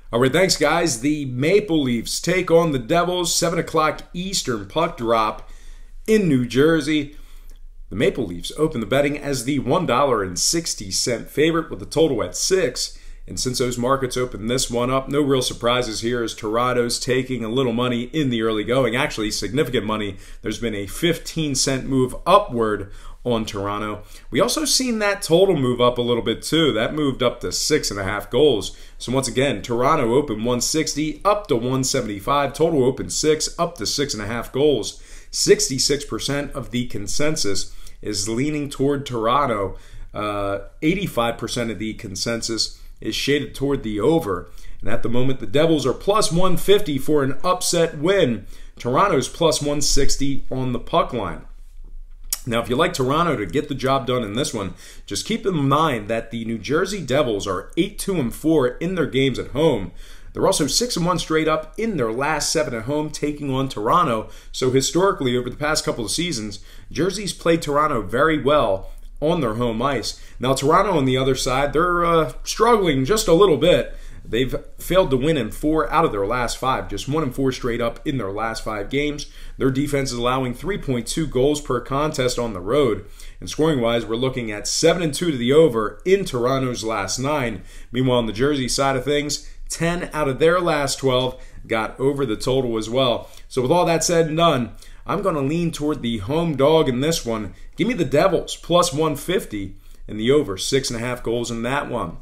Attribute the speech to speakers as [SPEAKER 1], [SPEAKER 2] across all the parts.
[SPEAKER 1] All right, thanks, guys. The Maple Leafs take on the Devils, 7 o'clock Eastern puck drop in New Jersey. The Maple Leafs open the betting as the $1.60 favorite with a total at 6. And since those markets opened this one up, no real surprises here as Toronto's taking a little money in the early going. Actually, significant money. There's been a 15-cent move upward on Toronto. We also seen that total move up a little bit too. That moved up to 6.5 goals. So once again, Toronto opened 160 up to 175. Total opened 6 up to 6.5 goals. 66% of the consensus is leaning toward Toronto. 85% of the consensus is shaded toward the over. And at the moment, the Devils are plus 150 for an upset win. Toronto's plus 160 on the puck line. Now, if you like Toronto to get the job done in this one, just keep in mind that the New Jersey Devils are 8-2-4 in their games at home. They're also 6-1 straight up in their last 7 at home, taking on Toronto. So historically, over the past couple of seasons, Jersey's played Toronto very well on their home ice. Now, Toronto on the other side, they're struggling just a little bit. They've failed to win in 4 out of their last 5, just 1-4 straight up in their last 5 games. Their defense is allowing 3.2 goals per contest on the road. And scoring-wise, we're looking at 7-2 to the over in Toronto's last 9. Meanwhile, on the Jersey side of things, 10 out of their last 12 got over the total as well. So with all that said and done, I'm going to lean toward the home dog in this one. Give me the Devils plus 150 and the over 6.5 goals in that one.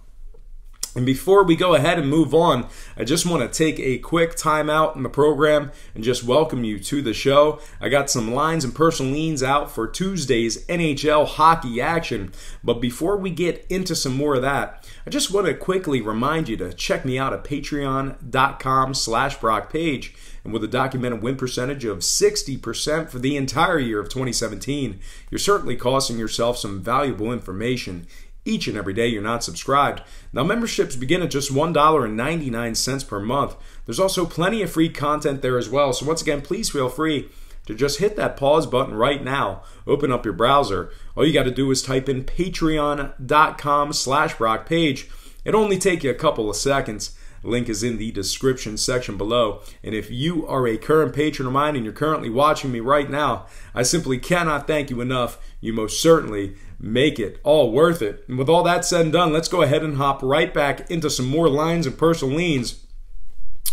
[SPEAKER 1] And before we go ahead and move on, I just want to take a quick time out in the program and just welcome you to the show. I got some lines and personal leans out for Tuesday's NHL hockey action. But before we get into some more of that, I just want to quickly remind you to check me out at patreon.com/BrockPage. And with a documented win percentage of 60% for the entire year of 2017, you're certainly costing yourself some valuable information each and every day you're not subscribed. Now, memberships begin at just $1.99 per month. There's also plenty of free content there as well. So once again, please feel free to just hit that pause button right now. Open up your browser. All you got to do is type in patreon.com/BrockPage. It'll only take you a couple of seconds. Link is in the description section below. And if you are a current patron of mine and you're currently watching me right now, I simply cannot thank you enough. You most certainly make it all worth it. And with all that said and done, let's go ahead and hop right back into some more lines and personal leans.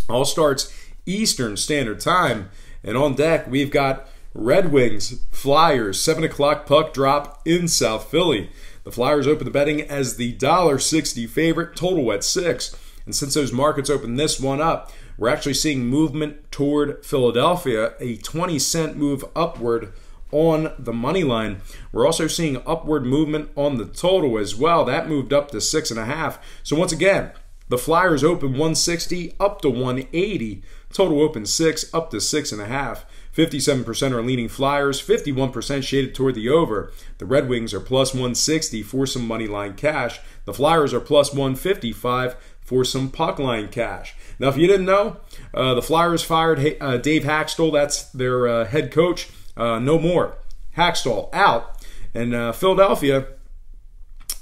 [SPEAKER 1] All starts Eastern Standard Time. And on deck, we've got Red Wings, Flyers, 7 o'clock puck drop in South Philly. The Flyers open the betting as the $1.60 favorite, total at 6. And since those markets opened this one up, we're actually seeing movement toward Philadelphia, a 20-cent move upward on the money line. We're also seeing upward movement on the total as well. That moved up to 6.5. So once again, the Flyers open 160 up to 180. Total open 6 up to 6.5. 57% are leaning Flyers, 51% shaded toward the over. The Red Wings are plus 160 for some money line cash. The Flyers are plus 155 for some puck line cash. Now, if you didn't know, the Flyers fired Dave Haxtell. That's their head coach. No more. Haxtell out. And Philadelphia,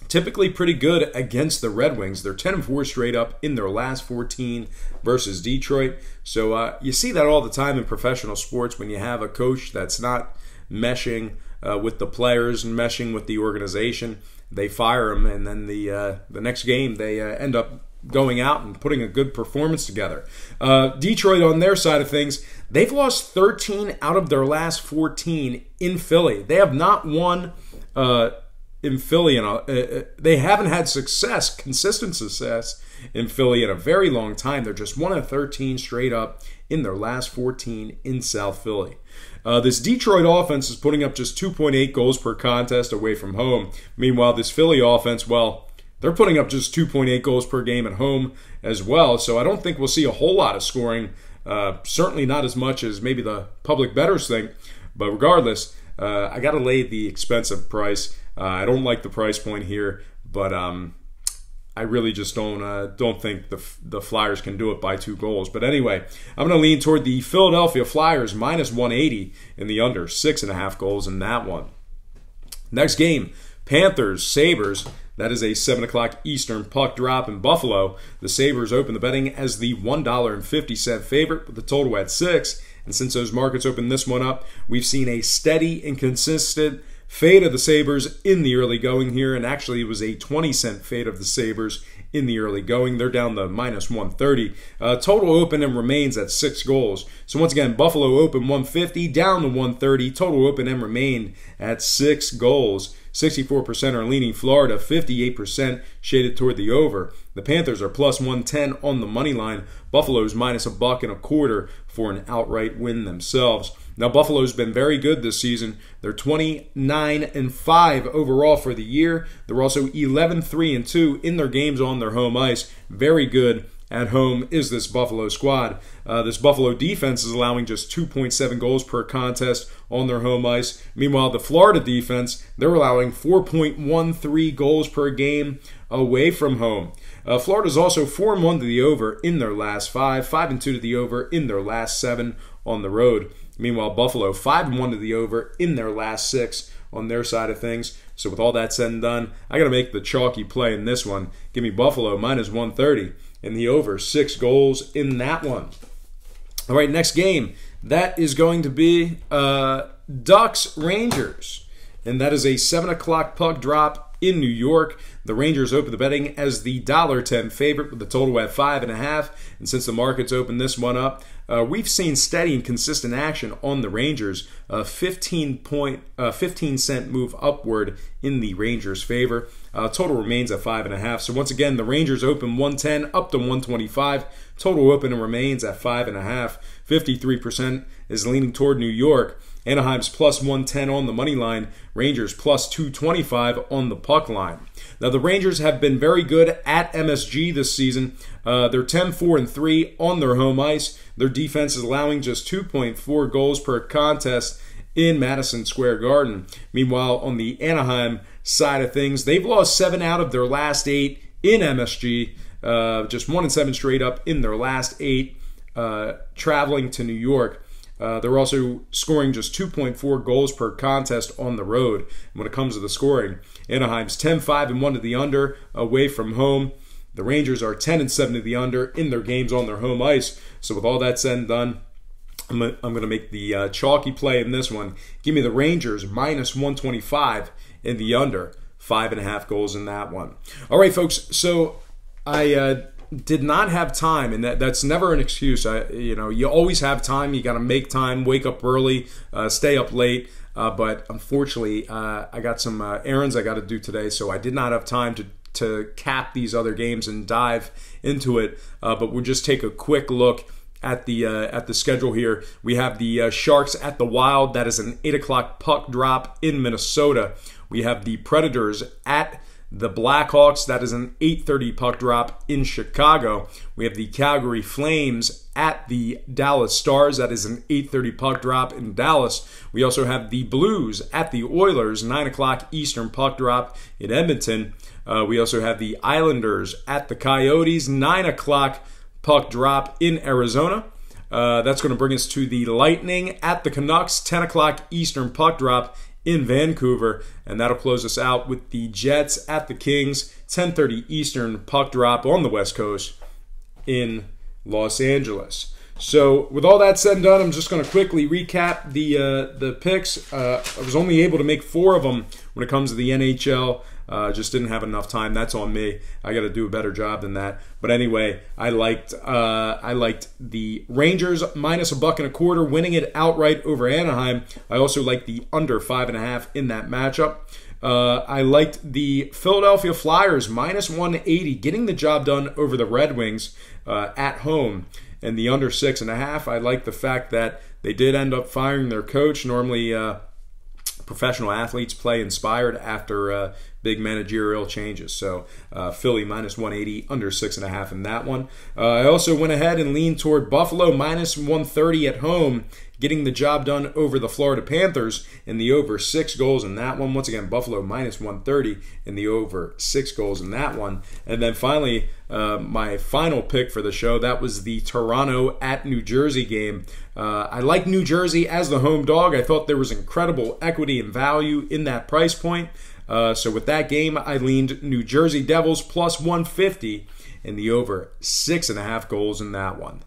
[SPEAKER 1] typically pretty good against the Red Wings. They're 10-4 straight up in their last 14 versus Detroit. So you see that all the time in professional sports when you have a coach that's not meshing with the players and meshing with the organization. They fire him, and then the next game they end up going out and putting a good performance together. Detroit, on their side of things, they've lost 13 out of their last 14 in Philly. They have not won in Philly. They haven't had consistent success in Philly in a very long time. They're just 1-13 straight up in their last 14 in South Philly. This Detroit offense is putting up just 2.8 goals per contest away from home. Meanwhile, this Philly offense, well, they're putting up just 2.8 goals per game at home as well. So I don't think we'll see a whole lot of scoring. Certainly not as much as maybe the public bettors think. But regardless, I got to lay the expensive price. I don't like the price point here, but I really just don't think the Flyers can do it by 2 goals. But anyway, I'm going to lean toward the Philadelphia Flyers minus 180 in the under 6.5 goals in that one. Next game, Panthers, Sabres. That is a 7 o'clock Eastern puck drop in Buffalo. The Sabres open the betting as the $1.50 favorite with the total at 6. And since those markets opened this one up, we've seen a steady and consistent fade of the Sabres in the early going here. And actually, it was a 20-cent fade of the Sabres in the early going. They're down to minus 130. Total open and remains at 6 goals. So once again, Buffalo open 150, down to 130. Total open and remained at 6 goals. 64% are leaning Florida, 58% shaded toward the over. The Panthers are plus 110 on the money line. Buffalo's minus $1.25 for an outright win themselves. Now, Buffalo's been very good this season. They're 29-5 overall for the year. They're also 11-3-2 in their games on their home ice. Very good at home is this Buffalo squad. This Buffalo defense is allowing just 2.7 goals per contest on their home ice. Meanwhile, the Florida defense, they're allowing 4.13 goals per game away from home. Florida's also 4-1 to the over in their last 5, 5-2 to the over in their last 7 on the road. Meanwhile, Buffalo 5-1 to the over in their last 6 on their side of things. So with all that said and done, I got to make the chalky play in this one. Give me Buffalo minus 130 and the over 6 goals in that one. All right, next game. That is going to be Ducks Rangers. And that is a 7 o'clock puck drop in New York. The Rangers open the betting as the $1.10 favorite with the total at 5.5. And since the markets opened this one up, we've seen steady and consistent action on the Rangers. 15 cent move upward in the Rangers' favor. Total remains at 5.5. So once again, the Rangers open 110 up to 125. Total open and remains at 5.5. 53% is leaning toward New York. Anaheim's plus 110 on the money line. Rangers plus 225 on the puck line. Now, the Rangers have been very good at MSG this season. They're 10-4-3 on their home ice. Their defense is allowing just 2.4 goals per contest in Madison Square Garden. Meanwhile, on the Anaheim side of things, they've lost 7 out of their last 8 in MSG. Just 1-7 straight up in their last 8 traveling to New York. They're also scoring just 2.4 goals per contest on the road. When it comes to the scoring, Anaheim's 10-5-1 to the under away from home. The Rangers are 10-7 to the under in their games on their home ice. So with all that said and done, I'm going to make the chalky play in this one. Give me the Rangers minus 125 in the under. 5.5 goals in that one. All right, folks. So I did not have time, and that's never an excuse. You always have time. You got to make time, wake up early, stay up late. But unfortunately, I got some errands I got to do today, so I did not have time to cap these other games and dive into it. But we'll just take a quick look at the schedule here. We have the Sharks at the Wild. That is an 8 o'clock puck drop in Minnesota. We have the Predators at the Blackhawks. That is an 8:30 puck drop in Chicago. We have the Calgary Flames at the Dallas Stars. That is an 8:30 puck drop in Dallas. We also have the Blues at the Oilers, 9 o'clock Eastern puck drop in Edmonton. We also have the Islanders at the Coyotes, 9 o'clock puck drop in Arizona. That's going to bring us to the Lightning at the Canucks, 10 o'clock Eastern puck drop in Vancouver, and that'll close us out with the Jets at the Kings, 10:30 Eastern puck drop on the West Coast in Los Angeles. So with all that said and done, I'm just going to quickly recap the picks. I was only able to make 4 of them when it comes to the NHL. Just didn't have enough time. That's on me. I got to do a better job than that. But anyway, I liked the Rangers minus $1.25, winning it outright over Anaheim. I also liked the under 5.5 in that matchup. I liked the Philadelphia Flyers minus 180, getting the job done over the Red Wings at home, and the under 6.5. I like the fact that they did end up firing their coach. Normally, professional athletes play inspired after big managerial changes. So Philly minus 180, under 6.5 in that one. I also went ahead and leaned toward Buffalo minus 130 at home, getting the job done over the Florida Panthers, and the over 6 goals in that one. Once again, Buffalo minus 130 and the over 6 goals in that one. And then finally, my final pick for the show, that was the Toronto at New Jersey game. I like New Jersey as the home dog. I thought there was incredible equity and value in that price point. So with that game, I leaned New Jersey Devils plus 150 and the over 6.5 goals in that one.